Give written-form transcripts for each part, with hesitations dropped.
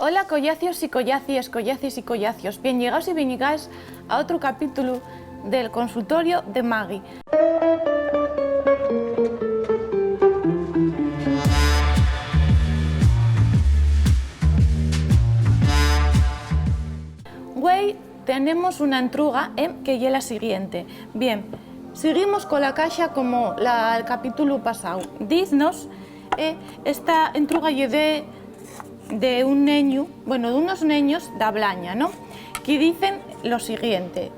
Hola collacios y collacies, collacies y collacios. Bien llegados y bien llegadas a otro capítulo del consultorio de Maggie. Hoy tenemos una entruga que es la siguiente. Bien, seguimos con la caja como el capítulo pasado. Diznos, esta entruga es de un neño, bueno, de unos niños de Ablaña, ¿no? Que dicen lo siguiente.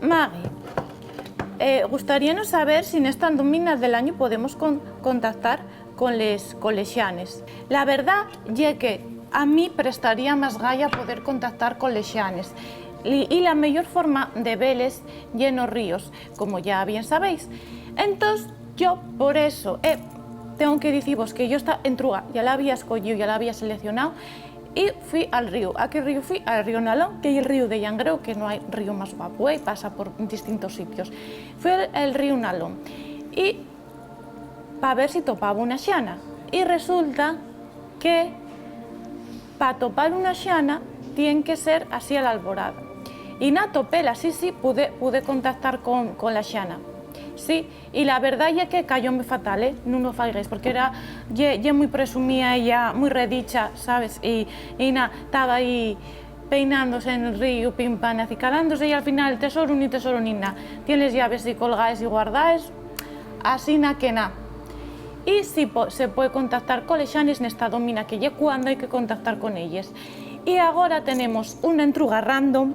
Maggie, gustaríanos saber si en estas dominas del año podemos contactar con les colexianes. La verdad es que a mí prestaría más galla poder contactar con lexianes y la mejor forma de verles llenos ríos, como ya bien sabéis. Entonces, yo por eso tengo que deciros que yo esta entruga ya la había escogido, ya la había seleccionado y fui al río. ¿A qué río fui? Al río Nalón, que es el río de Llangreu, que no hay río más guapo, y pasa por distintos sitios. Fui al río Nalón y para ver si topaba una xiana. Y resulta que para topar una xiana tiene que ser así a la alborada. Y na topela, sí, pude contactar con la xiana. Sí, y la verdad es que cayóme fatal, no lo faigáis, porque era muy presumida ella, muy redicha, ¿sabes? Y estaba ahí peinándose en el río, pim pam, acicalándose, y al final el tesoro ni nada. Tienes llaves y colgáis y guardáis, así na que na. Y sí se puede contactar con lexianes nesta domina, que ya cuando hay que contactar con ellas. Y ahora tenemos una entruga random,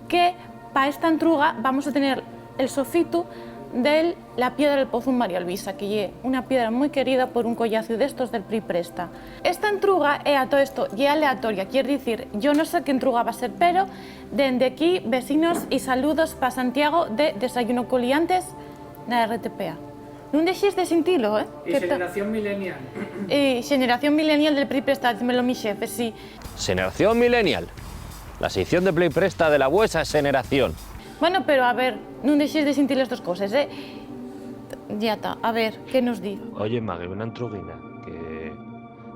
que para esta entruga vamos a tener el sofito de la piedra del Pozo María Luisa, que es una piedra muy querida por un collacio de estos del PRI Presta. Esta entruga a todo esto y aleatoria, quiere decir, yo no sé qué entruga va a ser, pero desde aquí, vecinos y saludos para Santiago de Desayuno Coliantes, na RTPA. Non deixes de sentilo, Y Generación Millennial. Y Generación Millennial del PRI Presta, dímelo mi jefe, sí. Generación Millennial, la sección de Play Presta de la vuesa generación. Bueno, pero a ver, non deixes de sentir estas cosas, Ya está, a ver, ¿qué nos di? Oye, Maggie, una entruguina, que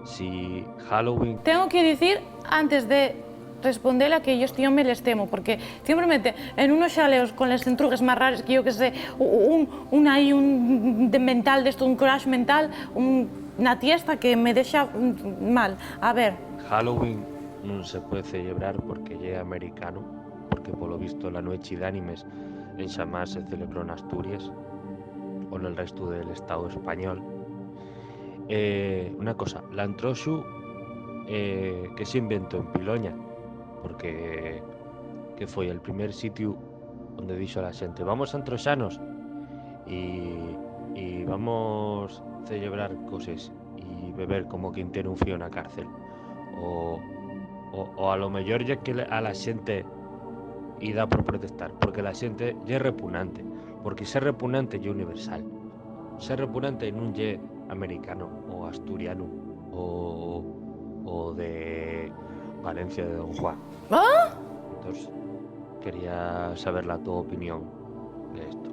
si Halloween... Tengo que decir, antes de responderla, que yo tío me les temo, porque siempre mete en unos chaleos con las entrugas más raras, que yo que sé, un mental de esto, un crash mental, una tiesta que me deja mal. A ver. Halloween non se puede celebrar porque é americano, porque polo visto la noche de ánimes en Xamás se celebró en Asturias o en el resto del Estado español. Una cosa, la antroxu que se inventó en Piloña, porque que foi el primer sitio onde dixo a la xente vamos a antroxanos e vamos a celebrar cosas e beber como quien tiene un fío na cárcel o a lo mellor é que a la xente e dá por protestar, porque la xente é repugnante, porque ser repugnante é universal. Ser repugnante non é americano ou asturiano o de Valencia de Don Juan. ¿Ah? Entonces, quería saber la tu opinión de esto.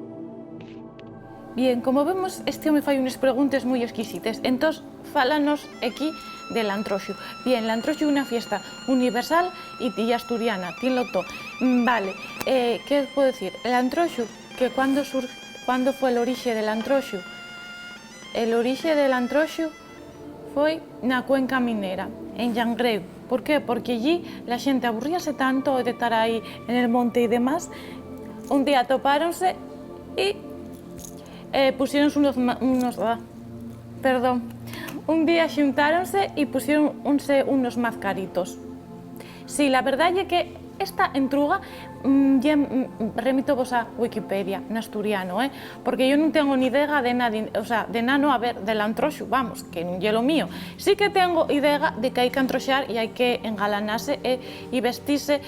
Bien, como vemos, este home fai unas preguntas moi exquisitas. Entón, fálanos aquí del antroxo. Bien, la antroxo é unha fiesta universal e asturiana, tienlo todo. Vale, ¿qué puedo decir? El antroxo, que cuando fue el orixe del antroxo? El orixe del antroxo foi na Cuenca Minera, en Llangreu. ¿Por qué? Porque allí la xente aburríase tanto de estar aí en el monte e demás. Un día topáronse e pusieronse un día xuntáronse e pusieron unos mascaritos. Sí, la verdad é que esta entruga remito vos a Wikipedia, en asturiano, porque yo non tengo ni idea de nada, o sea, de nano, a ver, del antroxo, vamos, que non é lo mío. Sí que tengo idea de que hai que antroxar e hai que engalanarse e vestirse,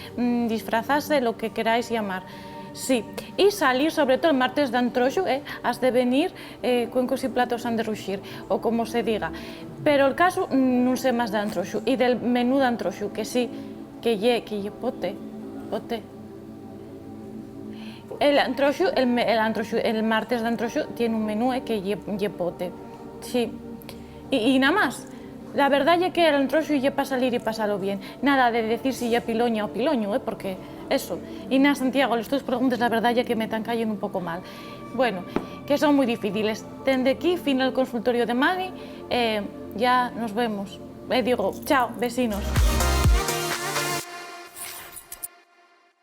disfrazarse, lo que queráis llamar. Sí, y salir sobre todo el martes de antroxo, has de venir cuencos y platos han de ruxir, o como se diga. Pero el caso non sé máis de antroxo, e del menú de antroxo, que sí, que lle pote. El martes de antroxo tiene un menú que lle pote, sí. Y nada más. La verdad es que el entroxo lle para salir y pasarlo bien. Nada de decir si lle piloña o piloño, porque eso. Y nada, Santiago, les tus preguntas la verdad es que me están cayendo un poco mal. Bueno, que son muy difíciles. Tende aquí, fin el consultorio de Mani, ya nos vemos. Digo, chao, vecinos.